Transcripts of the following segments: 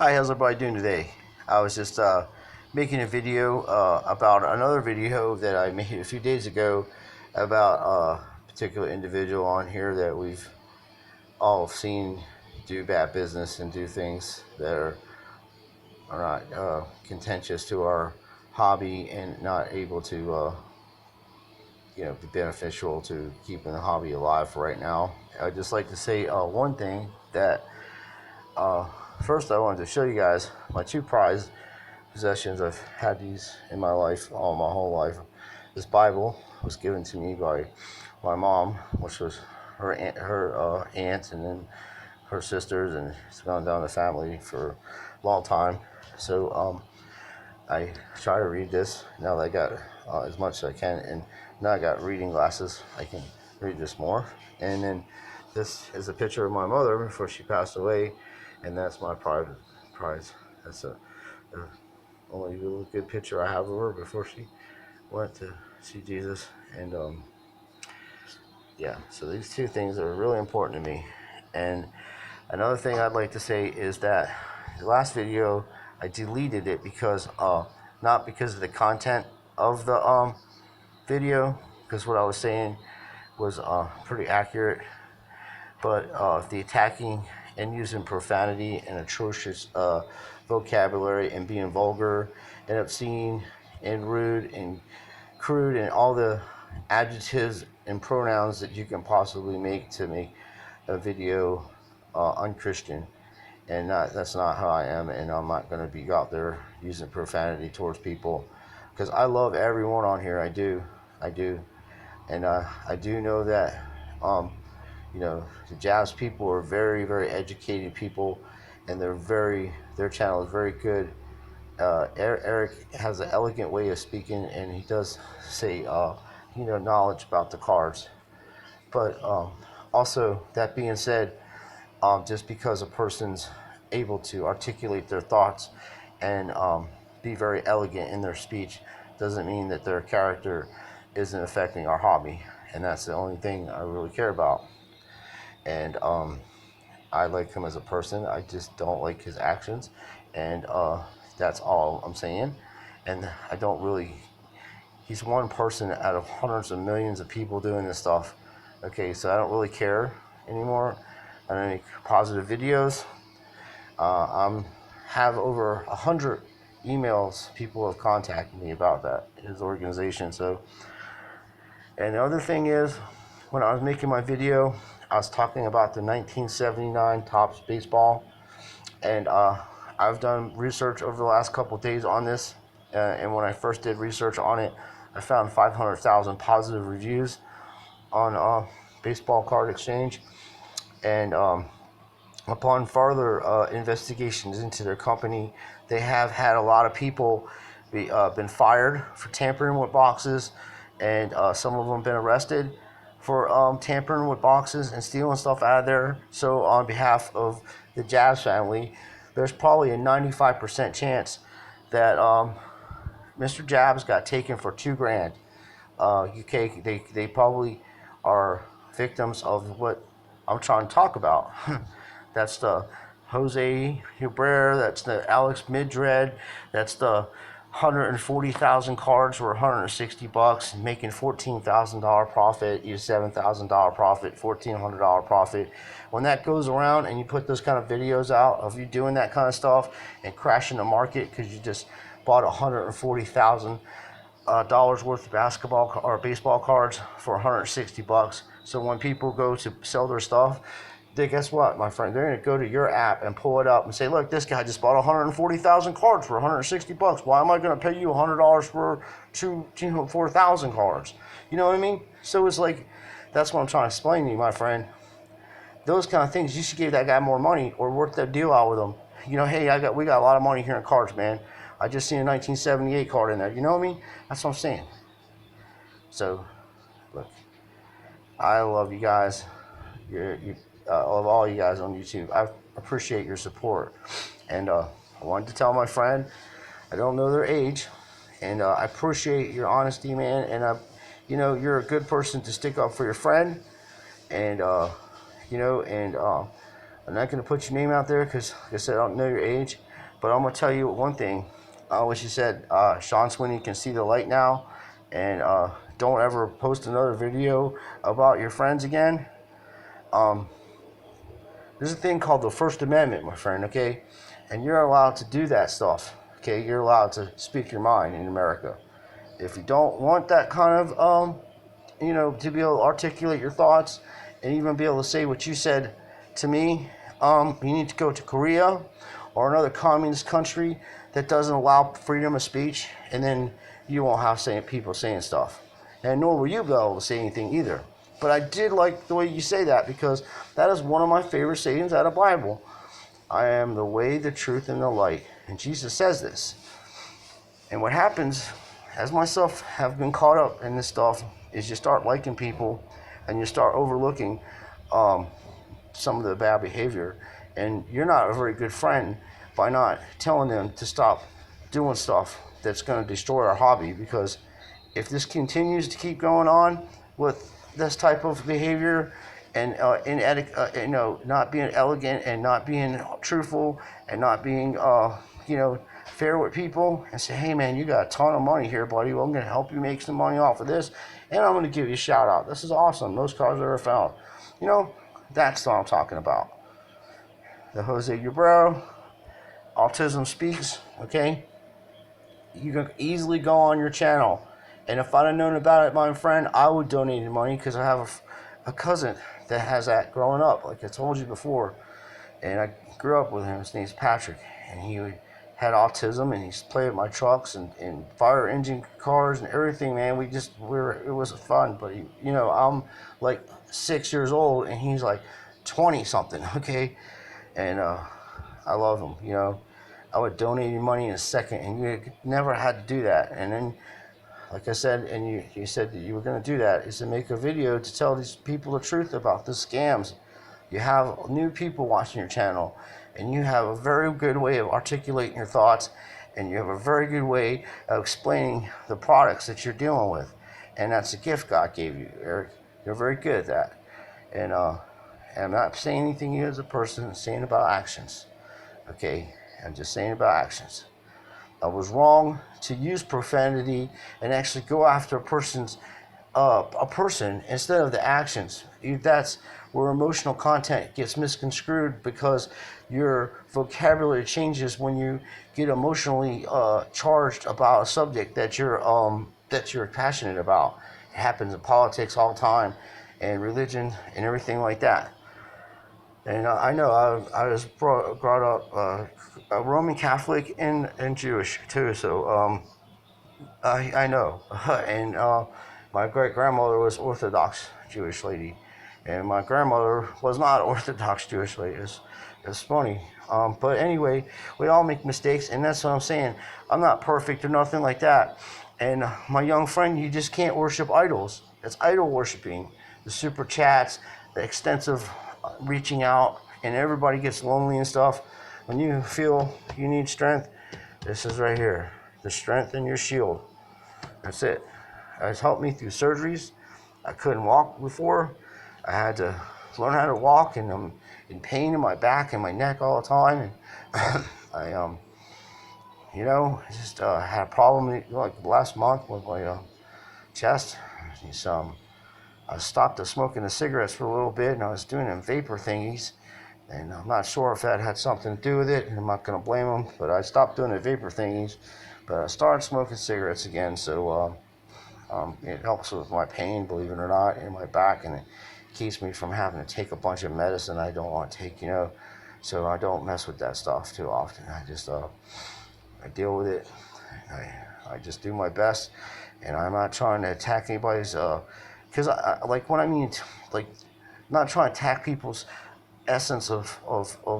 Hi, how's everybody doing today? I was just making a video about another video that I made a few days ago about a particular individual on here that we've all seen do bad business and do things that are not contentious to our hobby and not able to be beneficial to keeping the hobby alive for right now. I'd just like to say one thing that uh, first I wanted to show you guys my two prized possessions. I've had these in my life, all my whole life. This Bible was given to me by my mom, which was her aunt, and then her sisters, and it's gone down the family for a long time. So I try to read this now that I got as much as I can, and now I got reading glasses. I can read this more. And then this is a picture of my mother before she passed away, and that's my private prize. That's a only really good picture I have of her before she went to see Jesus. And yeah, so these two things are really important to me. And another thing I'd like to say is that the last video I deleted it because not because of the content of the video, because what I was saying was pretty accurate, but the attacking and using profanity and atrocious vocabulary and being vulgar and obscene and rude and crude and all the adjectives and pronouns that you can possibly make to make a video unchristian. And that's not how I am, and I'm not going to be out there using profanity towards people, because I love everyone on here. I do, and I do know that the jazz people are very, very educated people, and their channel is very good. Eric has an elegant way of speaking, and he does say knowledge about the cards. But also, that being said, just because a person's able to articulate their thoughts and be very elegant in their speech doesn't mean that their character isn't affecting our hobby, and that's the only thing I really care about. And I like him as a person. I just don't like his actions, and that's all I'm saying. And I don't really. He's one person out of hundreds of millions of people doing this stuff. Okay, so I don't really care anymore. I don't make positive videos. I have over 100 emails. People have contacted me about that, his organization. So, and the other thing is, when I was making my video, I was talking about the 1979 Topps baseball, and I've done research over the last couple of days on this. And when I first did research on it, I found 500,000 positive reviews on Baseball Card Exchange, and upon further investigations into their company, they have had a lot of people been fired for tampering with boxes, and some of them been arrested for tampering with boxes and stealing stuff out of there. So on behalf of the Jazz family, there's probably a 95% chance that Mr. Jabs got taken for $2,000. They probably are victims of what I'm trying to talk about. That's the Jose Huber, that's the Alex Midred, that's the 140,000 cards for $160, making $14,000 profit, you $7,000 profit, $1,400 profit. When that goes around and you put those kind of videos out of you doing that kind of stuff and crashing the market because you just bought $140,000 worth of basketball or baseball cards for $160. So when people go to sell their stuff, guess what, my friend? They're going to go to your app and pull it up and say, look, this guy just bought 140,000 cards for $160. Why am I going to pay you $100 for 4,000 cards? You know what I mean? So it's like, that's what I'm trying to explain to you, my friend. Those kind of things, you should give that guy more money or work that deal out with him. Hey, we got a lot of money here in cards, man. I just seen a 1978 card in there. You know what I mean? That's what I'm saying. So, look, I love you guys. I love all you guys on YouTube. I appreciate your support. And I wanted to tell my friend, I don't know their age, and I appreciate your honesty, man. And you're a good person to stick up for your friend. And I'm not going to put your name out there because, like I said, I don't know your age. But I'm gonna tell you one thing. What she said, Sean Sweeney can see the light now, and don't ever post another video about your friends again. Um, there's a thing called the First Amendment, my friend. Okay, and you're allowed to do that stuff. Okay, you're allowed to speak your mind in America. If you don't want that kind of to be able to articulate your thoughts and even be able to say what you said to me, you need to go to Korea or another communist country that doesn't allow freedom of speech, and then you won't have people saying stuff. And nor will you be able to say anything either. But I did like the way you say that, because that is one of my favorite sayings out of the Bible. I am the way, the truth, and the light. And Jesus says this. And what happens, as myself have been caught up in this stuff, is you start liking people and you start overlooking some of the bad behavior. And you're not a very good friend by not telling them to stop doing stuff that's going to destroy our hobby. Because if this continues to keep going on with this type of behavior and not being elegant and not being truthful and not being fair with people, and say, hey man, you got a ton of money here, buddy. Well, I'm going to help you make some money off of this, and I'm going to give you a shout out. This is awesome. Most cars I've ever found. That's what I'm talking about. The Jose Ubro, Autism Speaks, okay? You can easily go on your channel. And if I'd have known about it, my friend, I would donate money, because I have a cousin that has that growing up, like I told you before. And I grew up with him. His name's Patrick. And he had autism, and he's played with my trucks and fire engine cars and everything, man. It was fun. But, I'm like 6 years old, and he's like 20 something, okay? And I love him, I would donate you money in a second, and you never had to do that. And then, like I said, and you said that you were going to do that, is to make a video to tell these people the truth about the scams. You have new people watching your channel, and you have a very good way of articulating your thoughts, and you have a very good way of explaining the products that you're dealing with. And that's a gift God gave you, Eric. You're very good at that. And I'm not saying anything you as a person, I'm saying about actions. Okay? I'm just saying about actions. I was wrong to use profanity and actually go after a person instead of the actions. That's where emotional content gets misconstrued, because your vocabulary changes when you get emotionally charged about a subject that you're passionate about. It happens in politics all the time, and religion and everything like that. And I know I was brought up a Roman Catholic and Jewish too, so I know. And my great grandmother was Orthodox Jewish lady, and my grandmother was not Orthodox Jewish lady. It's funny. But anyway, we all make mistakes, and that's what I'm saying. I'm not perfect or nothing like that. And my young friend, you just can't worship idols. It's idol worshiping. The super chats, the extensive reaching out, and everybody gets lonely and stuff. When you feel you need strength, this is right here. The strength in your shield. That's it. It's helped me through surgeries. I couldn't walk before. I had to learn how to walk, and I'm in pain in my back and my neck all the time. And I just had a problem like last month with my chest. I stopped smoking the cigarettes for a little bit, and I was doing them vapor thingies, and I'm not sure if that had something to do with it, and I'm not going to blame them, but I stopped doing the vapor thingies, but I started smoking cigarettes again, so it helps with my pain, believe it or not, in my back, and it keeps me from having to take a bunch of medicine I don't want to take, so I don't mess with that stuff too often. I just I deal with it. I just do my best, and I'm not trying to attack anybody's because not trying to attack people's essence of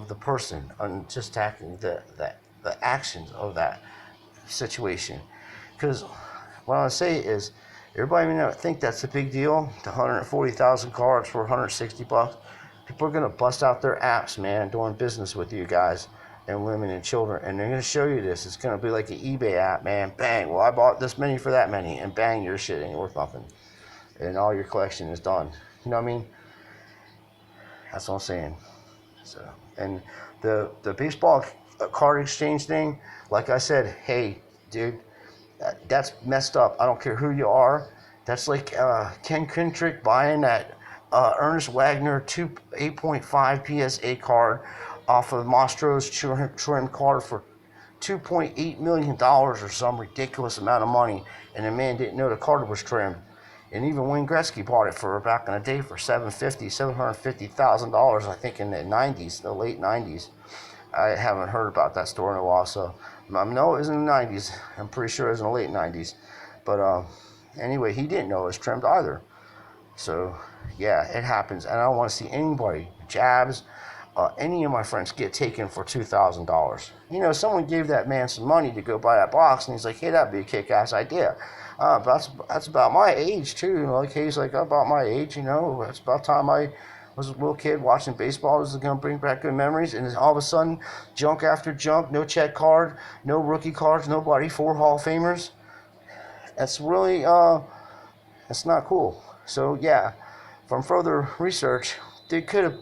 the person. I'm just attacking the actions of that situation. Because what I say is, everybody may not think that's a big deal. The 140,000 cards for $160. People are gonna bust out their apps, man, doing business with you guys and women and children, and they're gonna show you this. It's gonna be like an eBay app, man. Bang! Well, I bought this many for that many, and bang, your shit ain't worth nothing, and all your collection is done. You know what I mean? That's what I'm saying. So, and the baseball card exchange thing, like I said, hey, dude, that's messed up. I don't care who you are. That's like Ken Kendrick buying that Ernest Wagner 8.5 PSA card off of Mastro's trim card for $2.8 million or some ridiculous amount of money, and the man didn't know the card was trimmed. And even Wayne Gretzky bought it for back in the day for $750,000, I think in the 90s, the late 90s. I haven't heard about that store in a while, so I know it was in the 90s. I'm pretty sure it was in the late 90s. But anyway, he didn't know it was trimmed either. So yeah, it happens, and I don't want to see anybody, Jabs, any of my friends get taken for $2,000. You know, someone gave that man some money to go buy that box, and he's like, hey, that'd be a kick-ass idea. That's about my age too. You know, like he's like about my age. You know, it's about time I was a little kid watching baseball. This is gonna bring back good memories. And then all of a sudden, junk after junk, no check card, no rookie cards, nobody, 4 Hall of Famers. That's really that's not cool. So yeah, from further research, they could have.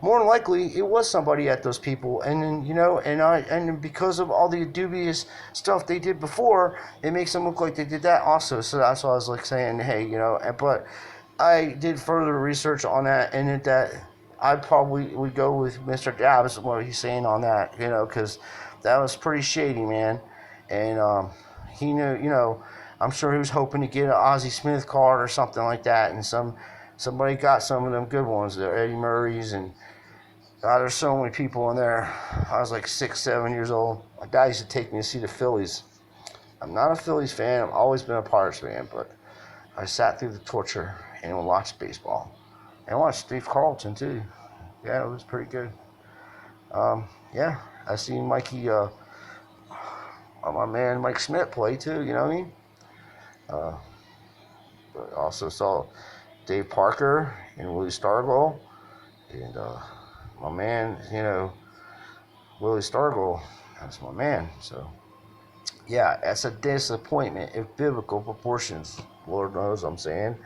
More than likely, it was somebody at those people, and then, you know, and because of all the dubious stuff they did before, it makes them look like they did that also. So that's why I was like saying, hey, you know, but I did further research on that, and that I probably would go with Mr. Jabs, what he's saying on that, you know, because that was pretty shady, man, and he knew, you know, I'm sure he was hoping to get an Ozzie Smith card or something like that, and somebody got some of them good ones, the Eddie Murray's, and God, there's so many people in there. I was like 6, 7 years old. My dad used to take me to see the Phillies. I'm not a Phillies fan. I've always been a Pirates fan, but I sat through the torture and watched baseball. And watched Steve Carlton, too. Yeah, it was pretty good. Yeah, I seen my man Mike Schmidt play, too, you know what I mean? But also saw Dave Parker and Willie Stargell. And my man, you know, Willie Stargell, that's my man. So, yeah, that's a disappointment in biblical proportions. Lord knows I'm saying.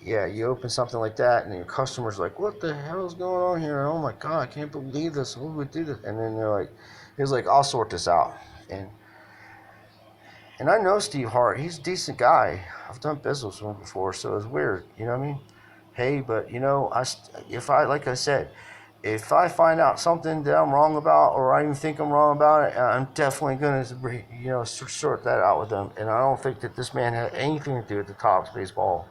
Yeah, you open something like that, and your customer's like, what the hell is going on here? Oh my God, I can't believe this. Who would do this? And then they're like, he's like, I'll sort this out. And I know Steve Hart. He's a decent guy. I've done business with him before, so it's weird. You know what I mean? Hey, but you know, like I said, if I find out something that I'm wrong about, or I even think I'm wrong about it, I'm definitely going to, you know, sort that out with them. And I don't think that this man had anything to do with the Topps baseball.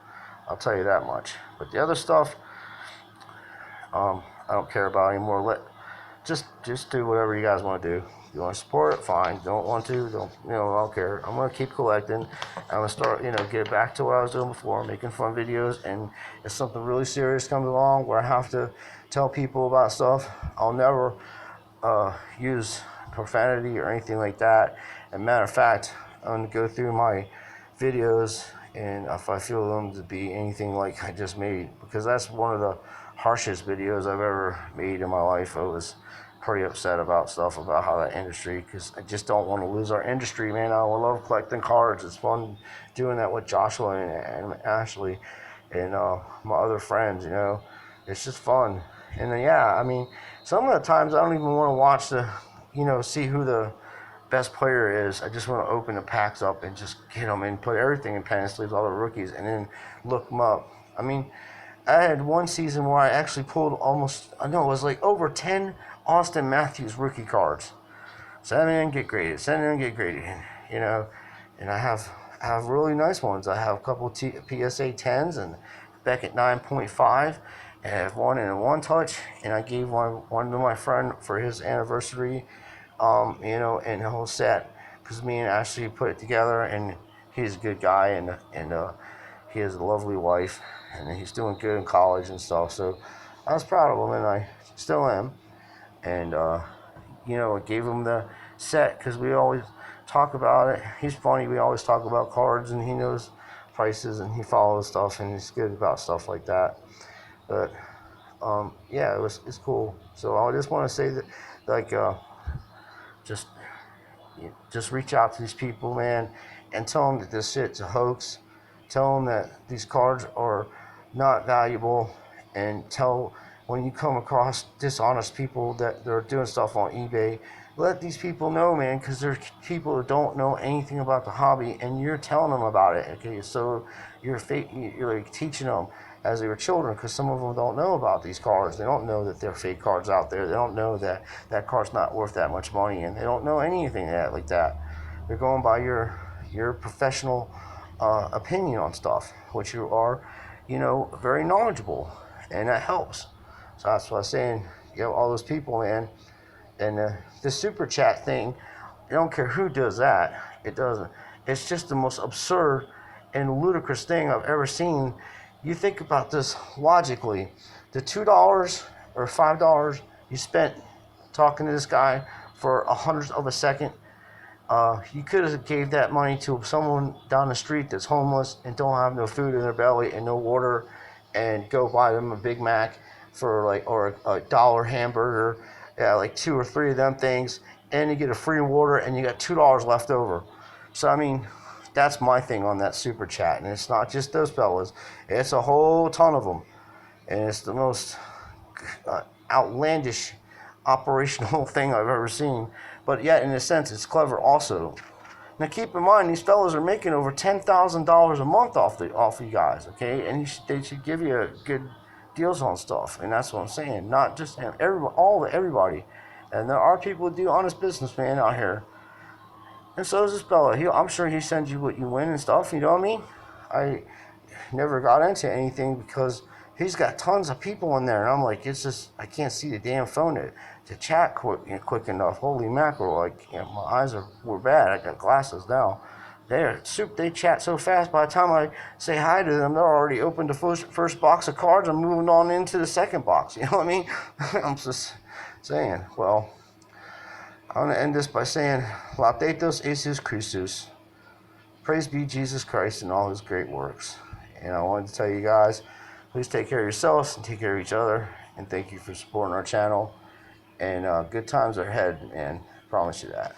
I'll tell you that much. But the other stuff, I don't care about anymore. Just do whatever you guys want to do. You want to support it, fine. Don't want to, don't. You know, I don't care. I'm gonna keep collecting. I'm gonna start, you know, get back to what I was doing before, making fun videos. And if something really serious comes along where I have to tell people about stuff, I'll never use profanity or anything like that. As a matter of fact, I'm gonna go through my videos, and if I feel them to be anything like I just made, because that's one of the harshest videos I've ever made in my life. I was pretty upset about stuff about how that industry, because I just don't want to lose our industry, man. I love collecting cards. It's fun doing that with Joshua and Ashley and my other friends, you know. It's just fun. And then, yeah, I mean, some of the times I don't even want to watch see who the best player is. I just want to open the packs up and just get them and put everything in pen and sleeves, all the rookies, and then look them up. I mean, I had one season where I actually pulled it was like over 10 Austin Matthews rookie cards. Send in, get graded. Send in, get graded. You know, and I have really nice ones. I have a couple of PSA 10s and Beckett 9.5. And I have one in a one touch, and I gave one to my friend for his anniversary. You know, and the whole set, because me and Ashley put it together, and he's a good guy, and he has a lovely wife, and he's doing good in college and stuff. So I was proud of him, and I still am. And you know, I gave him the set because we always talk about it. He's funny. We always talk about cards, and he knows prices, and he follows stuff, and he's good about stuff like that. But yeah, it's cool. So I just want to say that, like, just reach out to these people, man, and tell them that this shit's a hoax. Tell them that these cards are not valuable, and when you come across dishonest people that they're doing stuff on eBay, let these people know, man, because there's people that don't know anything about the hobby, and you're telling them about it. Okay, so you're like teaching them as they were children, because some of them don't know about these cards. They don't know that there are fake cards out there. They don't know that that card's not worth that much money, and they don't know anything like that. They're going by your professional opinion on stuff, which you are, very knowledgeable, and that helps. So that's what I'm saying. All those people, man. And the super chat thing, I don't care who does that. It doesn't. It's just the most absurd and ludicrous thing I've ever seen. You think about this logically. The $2 or $5 you spent talking to this guy for a hundredth of a second, you could have gave that money to someone down the street that's homeless and don't have no food in their belly and no water, and go buy them a Big Mac or a dollar hamburger, like 2 or 3 of them things, and you get a free water and you got $2 left over. So I mean, that's my thing on that super chat, and it's not just those fellas; it's a whole ton of them, and it's the most outlandish operational thing I've ever seen. But yet, in a sense, it's clever also. Now, keep in mind, these fellas are making over $10,000 a month off you guys, okay? And they should give you good deals on stuff, and that's what I'm saying. Not just everybody. And there are people who do honest business, man, out here. And so is this fella. I'm sure he sends you what you win and stuff. You know what I mean? I never got into anything because he's got tons of people in there, and I'm like, it's just I can't see the damn phone to chat quick enough. Holy mackerel! Like, my eyes were bad. I got glasses now. They chat so fast. By the time I say hi to them, they're already opened the first box of cards. I'm moving on into the second box. You know what I mean? I'm just saying. Well, I'm gonna end this by saying, Laudatos Jesus Christus. Praise be Jesus Christ and all his great works. And I wanted to tell you guys, please take care of yourselves and take care of each other. And thank you for supporting our channel. And good times are ahead, man. Promise you that.